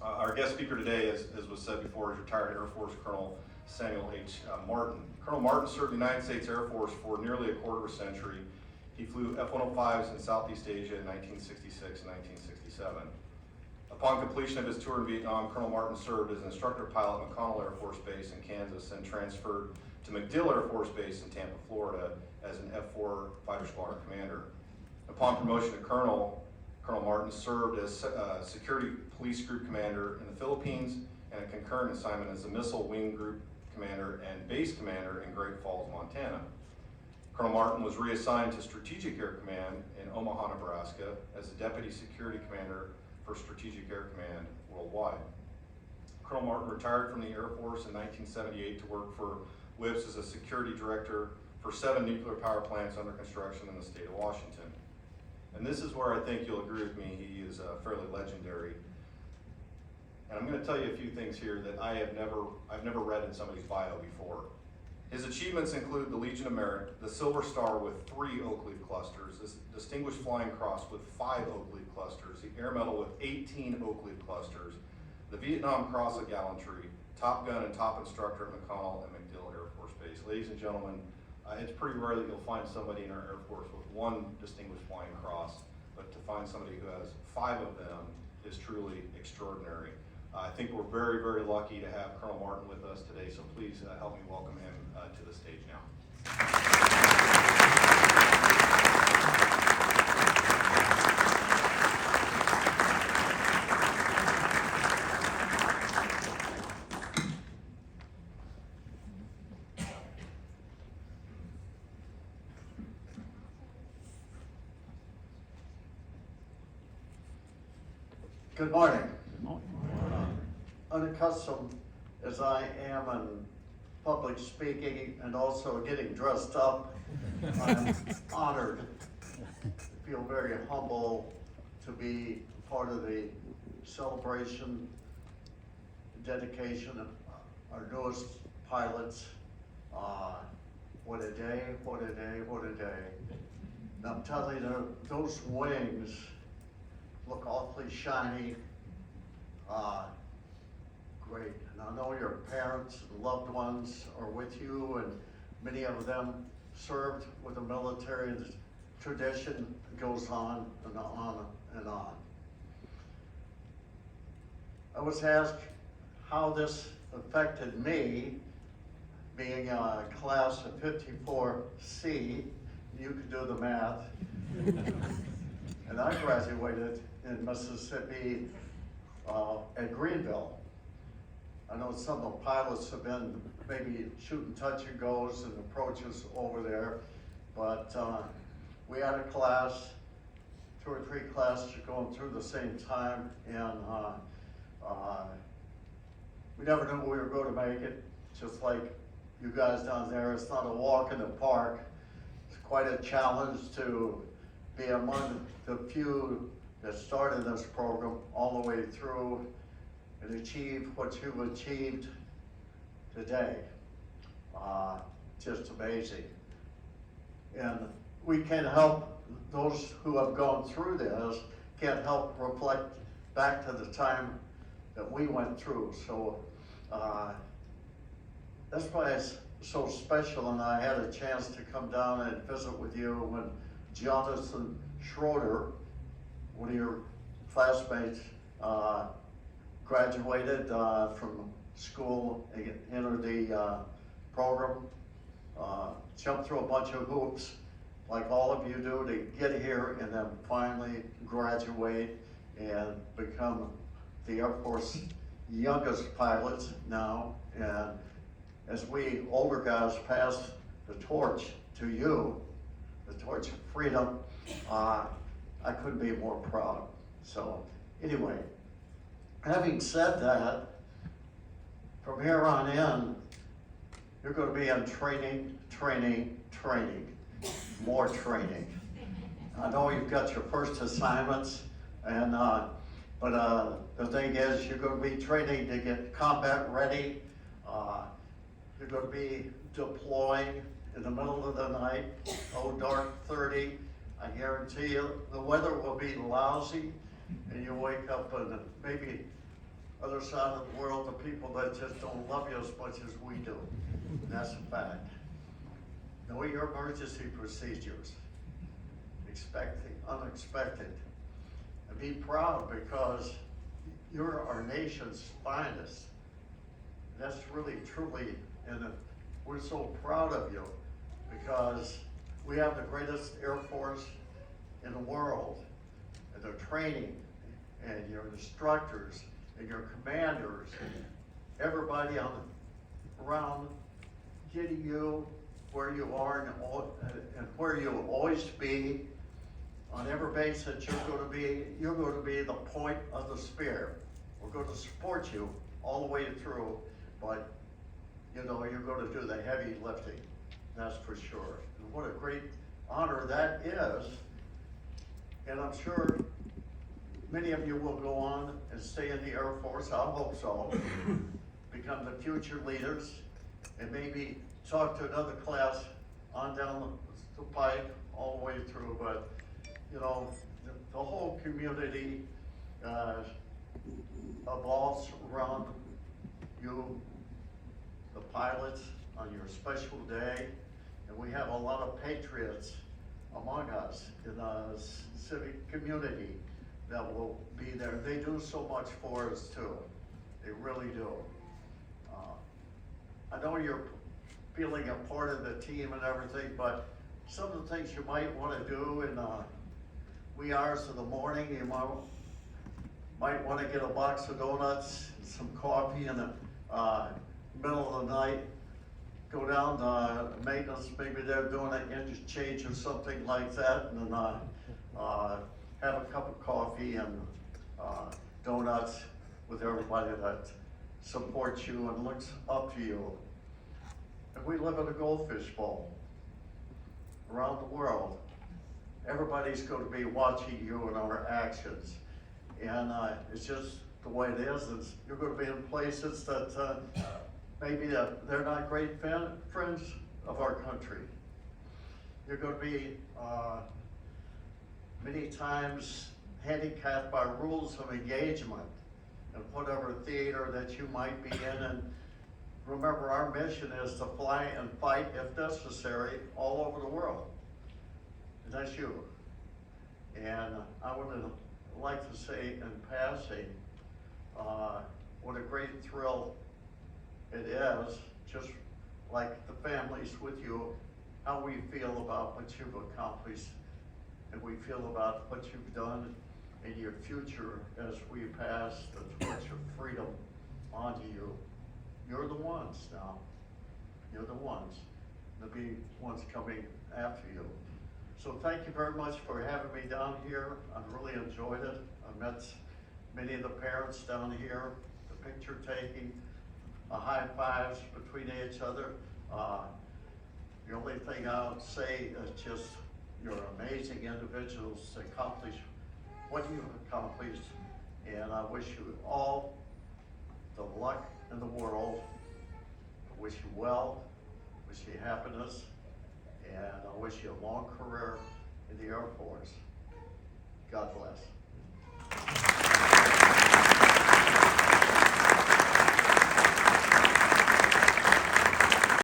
Our guest speaker today, as was said before, is retired Air Force Colonel Samuel H. Martin. Colonel Martin served the United States Air Force for nearly a quarter of a century. He flew F-105s in Southeast Asia in 1966 and 1967. Upon completion of his tour in Vietnam, Colonel Martin served as an instructor pilot at McConnell Air Force Base in Kansas and transferred to MacDill Air Force Base in Tampa, Florida as an F-4 Fighter Squadron commander. Upon promotion to Colonel, Colonel Martin served as Security Police Group Commander in the Philippines and a concurrent assignment as the Missile Wing Group Commander and Base Commander in Great Falls, Montana. Colonel Martin was reassigned to Strategic Air Command in Omaha, Nebraska as the Deputy Security Commander for Strategic Air Command worldwide. Colonel Martin retired from the Air Force in 1978 to work for WIPS as a security director for 7 nuclear power plants under construction in the state of Washington. And this is where I think you'll agree with me, he is fairly legendary. And I'm going to tell you a few things here that I've never read in somebody's bio before. His achievements include the Legion of Merit, the Silver Star with 3 Oak Leaf clusters, the Distinguished Flying Cross with 5 Oak Leaf clusters, the Air Medal with 18 Oak Leaf clusters, the Vietnam Cross of Gallantry, Top Gun and Top Instructor at McConnell and MacDill Air Force Base. Ladies and gentlemen, it's pretty rare that you'll find somebody in our Air Force with 1 Distinguished Flying Cross, but to find somebody who has 5 of them is truly extraordinary. I think we're very, very lucky to have Colonel Martin with us today, so please help me welcome him to the stage now. Good morning. Unaccustomed as I am in public speaking and also getting dressed up, I'm honored, feel very humble to be part of the celebration, dedication of our newest pilots. What a day, what a day, what a day. And I'm telling you, those wings look awfully shiny. Great, and I know your parents and loved ones are with you, and many of them served with the military, and the tradition goes on and on and on. I was asked how this affected me, being a class of 54C, you can do the math, and I graduated in Mississippi at Greenville. I know some of the pilots have been maybe shooting touch and goes and approaches over there, but we had a class, 2 or 3 classes going through the same time, and we never knew we were going to make it, just like you guys down there. It's not a walk in the park. It's quite a challenge to be among the few that started this program all the way through and achieve what you've achieved today. Just amazing. And we can't help, those who have gone through this, can't help reflect back to the time that we went through. So that's why it's so special, and I had a chance to come down and visit with you when Jonathan Schroeder, one of your classmates, graduated from school, entered the program, jumped through a bunch of hoops like all of you do to get here, and then finally graduate and become the Air Force youngest pilots now. And as we older guys pass the torch to you, the torch of freedom, I couldn't be more proud. So anyway, having said that, from here on in, you're going to be in training, training, training, more training. I know you've got your first assignments, and but the thing is, you're going to be training to get combat ready. You're going to be deploying in the middle of the night, dark 30. I guarantee you the weather will be lousy, and you wake up in maybe other side of the world, the people that just don't love you as much as we do. And that's a fact. Know your emergency procedures. Expect the unexpected. And be proud because you're our nation's finest. That's really, truly, and we're so proud of you because we have the greatest Air Force in the world. And their training, and your instructors, and your commanders, everybody around getting you where you are and where you'll always be. On every base that you're going to be the point of the spear. We're going to support you all the way through, but you know, you're going to do the heavy lifting, that's for sure. And what a great honor that is. And I'm sure many of you will go on and stay in the Air Force, I hope so, become the future leaders, and maybe talk to another class on down the pike all the way through. But you know, the whole community evolves around you, the pilots, on your special day. And we have a lot of patriots among us in the civic community that will be there. They do so much for us too. They really do. I know you're feeling a part of the team and everything, but some of the things you might want to do in wee hours of the morning, you might want to get a box of donuts, some coffee in the middle of the night, go down to maintenance, maybe they're doing an interchange or something like that, and then have a cup of coffee and donuts with everybody that supports you and looks up to you. And we live in a goldfish bowl around the world. Everybody's going to be watching you and our actions. And it's just the way it is. You're going to be in places that maybe they're not great friends of our country. You're going to be many times handicapped by rules of engagement in whatever theater that you might be in. And remember, our mission is to fly and fight, if necessary, all over the world. And that's you. And I would like to say in passing, what a great thrill it is, just like the families with you, how we feel about what you've accomplished, and we feel about what you've done in your future as we pass the torch of freedom onto you. You're the ones now. You're the ones. There'll be ones coming after you. So thank you very much for having me down here. I really enjoyed it. I met many of the parents down here, the picture taking, high fives between each other. The only thing I'll say is just you're amazing individuals to accomplish what you've accomplished, and I wish you all the luck in the world. I wish you well, wish you happiness, and I wish you a long career in the Air Force. God bless.